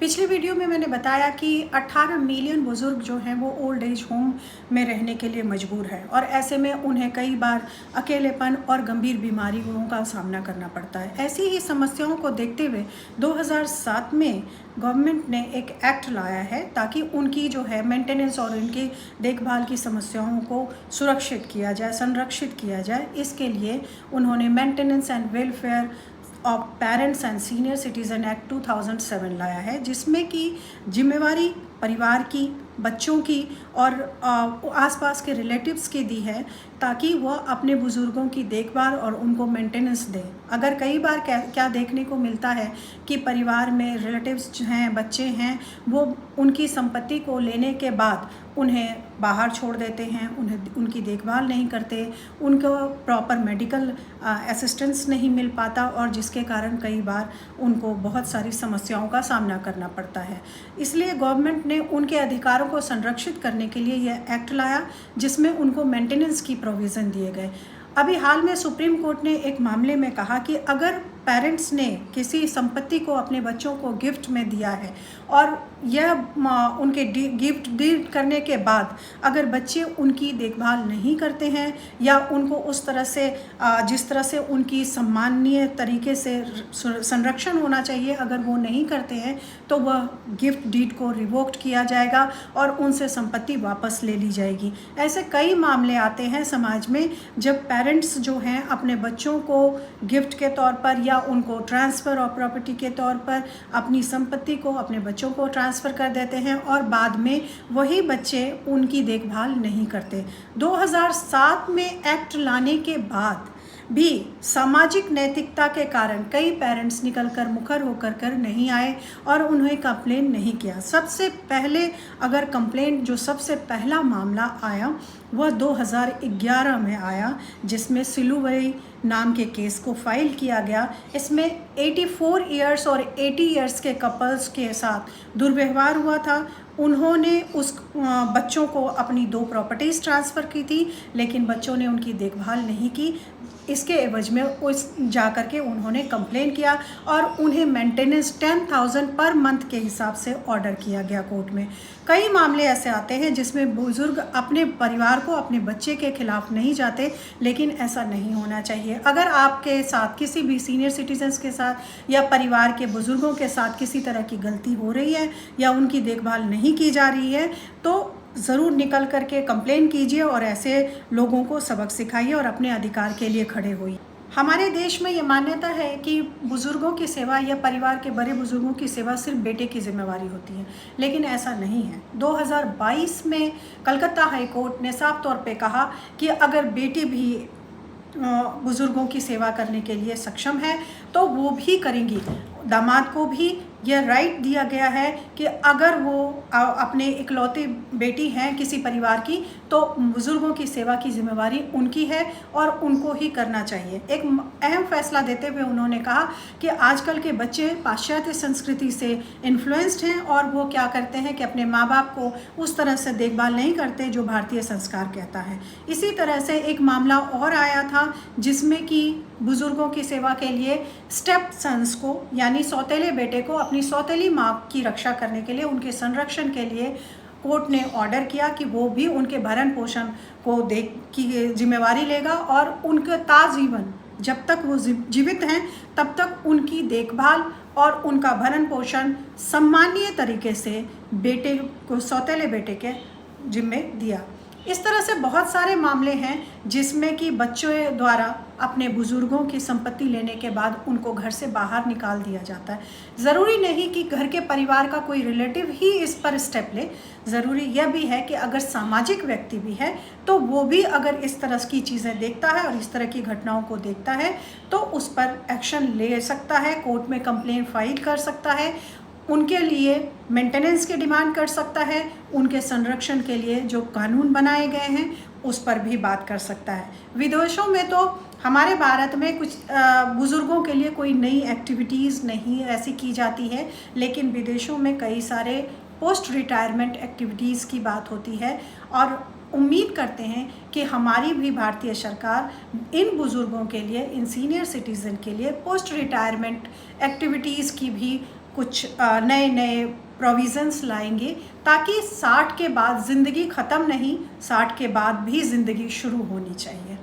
पिछली वीडियो में मैंने बताया कि 18 मिलियन बुज़ुर्ग जो हैं वो ओल्ड एज होम में रहने के लिए मजबूर हैं और ऐसे में उन्हें कई बार अकेलेपन और गंभीर बीमारियों का सामना करना पड़ता है। ऐसी ही समस्याओं को देखते हुए 2007 में गवर्नमेंट ने एक एक्ट लाया है ताकि उनकी जो है मेंटेनेंस और उनकी देखभाल की समस्याओं को सुरक्षित किया जाए, संरक्षित किया जाए। इसके लिए उन्होंने maintenance and welfare of parents and senior citizen act 2007 लाया है, जिसमें कि जिम्मेवारी परिवार की, बच्चों की और आसपास के रिलेटिव्स की दी है ताकि वह अपने बुज़ुर्गों की देखभाल और उनको मेंटेनेंस दें। अगर कई बार क्या देखने को मिलता है कि परिवार में रिलेटिव्स हैं, बच्चे हैं, वो उनकी संपत्ति को लेने के बाद उन्हें बाहर छोड़ देते हैं, उन्हें उनकी देखभाल नहीं करते, उनको प्रॉपर मेडिकल असिस्टेंस नहीं मिल पाता और जिसके कारण कई बार उनको बहुत सारी समस्याओं का सामना करना पड़ता है। इसलिए गवर्नमेंट ने उनके अधिकारों को संरक्षित करने के लिए यह एक्ट लाया, जिसमें उनको मेंटेनेंस की प्रोविज़न दिए गए। अभी हाल में सुप्रीम कोर्ट ने एक मामले में कहा कि अगर पेरेंट्स ने किसी संपत्ति को अपने बच्चों को गिफ्ट में दिया है और यह उनके गिफ्ट डीड करने के बाद अगर बच्चे उनकी देखभाल नहीं करते हैं या उनको उस तरह से जिस तरह से उनकी सम्माननीय तरीके से संरक्षण होना चाहिए, अगर वो नहीं करते हैं तो वह गिफ्ट डीड को रिवोक्ड किया जाएगा और उनसे संपत्ति वापस ले ली जाएगी। ऐसे कई मामले आते हैं समाज में जब पेरेंट्स जो हैं अपने बच्चों को गिफ्ट के तौर पर या उनको ट्रांसफ़र ऑफ प्रॉपर्टी के तौर पर अपनी संपत्ति को अपने बच्चों को ट्रांसफ़र कर देते हैं और बाद में वही बच्चे उनकी देखभाल नहीं करते। 2007 में एक्ट लाने के बाद भी सामाजिक नैतिकता के कारण कई पेरेंट्स निकलकर मुखर होकर नहीं आए और उन्हें कंप्लेन नहीं किया। सबसे पहले अगर कंप्लेंट जो सबसे पहला मामला आया वह 2011 में आया, जिसमें सिलुवई नाम के केस को फाइल किया गया। इसमें 84 इयर्स और 80 इयर्स के कपल्स के साथ दुर्व्यवहार हुआ था। उन्होंने उस बच्चों को अपनी 2 प्रॉपर्टीज़ ट्रांसफ़र की थी, लेकिन बच्चों ने उनकी देखभाल नहीं की। इसके एवज में उस जाकर के उन्होंने कंप्लेन किया और उन्हें मेंटेनेंस 10,000 पर मंथ के हिसाब से ऑर्डर किया गया कोर्ट में। कई मामले ऐसे आते हैं जिसमें बुज़ुर्ग अपने परिवार को, अपने बच्चे के खिलाफ नहीं जाते, लेकिन ऐसा नहीं होना चाहिए। अगर आपके साथ किसी भी सीनियर सिटीजन्स के साथ या परिवार के बुज़ुर्गों के साथ किसी तरह की गलती हो रही है या उनकी देखभाल नहीं की जा रही है तो ज़रूर निकल करके कंप्लेन कीजिए और ऐसे लोगों को सबक सिखाइए और अपने अधिकार के लिए खड़े होइए। हमारे देश में ये मान्यता है कि बुज़ुर्गों की सेवा या परिवार के बड़े बुज़ुर्गों की सेवा सिर्फ बेटे की जिम्मेवारी होती है, लेकिन ऐसा नहीं है। 2022 में कलकत्ता हाई कोर्ट ने साफ तौर पे कहा कि अगर बेटी भी बुज़ुर्गों की सेवा करने के लिए सक्षम है तो वो भी करेंगी। दामाद को भी यह राइट दिया गया है कि अगर वो अपने इकलौती बेटी हैं किसी परिवार की तो बुज़ुर्गों की सेवा की जिम्मेवारी उनकी है और उनको ही करना चाहिए। एक अहम फैसला देते हुए उन्होंने कहा कि आजकल के बच्चे पाश्चात्य संस्कृति से इन्फ्लुएंस्ड हैं और वो क्या करते हैं कि अपने माँ बाप को उस तरह से देखभाल नहीं करते जो भारतीय संस्कार कहता है। इसी तरह से एक मामला और आया था जिसमें कि बुज़ुर्गों की सेवा के लिए स्टेप सन्स को यानी सौतेले बेटे को अपनी सौतेली माँ की रक्षा करने के लिए, उनके संरक्षण के लिए कोर्ट ने ऑर्डर किया कि वो भी उनके भरण पोषण को देख की जिम्मेवारी लेगा और उनके ताजीवन जब तक वो जीवित हैं तब तक उनकी देखभाल और उनका भरण पोषण सम्मानीय तरीके से बेटे को, सौतेले बेटे के जिम्मे दिया। इस तरह से बहुत सारे मामले हैं जिसमें कि बच्चों द्वारा अपने बुज़ुर्गों की संपत्ति लेने के बाद उनको घर से बाहर निकाल दिया जाता है। ज़रूरी नहीं कि घर के परिवार का कोई रिलेटिव ही इस पर स्टेप ले, ज़रूरी यह भी है कि अगर सामाजिक व्यक्ति भी है तो वो भी अगर इस तरह की चीज़ें देखता है और इस तरह की घटनाओं को देखता है तो उस पर एक्शन ले सकता है, कोर्ट में कंप्लेंट फाइल कर सकता है, उनके लिए मेंटेनेंस की डिमांड कर सकता है, उनके संरक्षण के लिए जो कानून बनाए गए हैं उस पर भी बात कर सकता है। विदेशों में तो हमारे भारत में कुछ बुज़ुर्गों के लिए कोई नई एक्टिविटीज़ नहीं ऐसी की जाती है, लेकिन विदेशों में कई सारे पोस्ट रिटायरमेंट एक्टिविटीज़ की बात होती है और उम्मीद करते हैं कि हमारी भी भारतीय सरकार इन बुज़ुर्गों के लिए, इन सीनियर सिटीज़न के लिए पोस्ट रिटायरमेंट एक्टिविटीज़ की भी कुछ नए नए प्रोविज़न्स लाएंगे, ताकि 60 के बाद ज़िंदगी ख़त्म नहीं, 60 के बाद भी ज़िंदगी शुरू होनी चाहिए।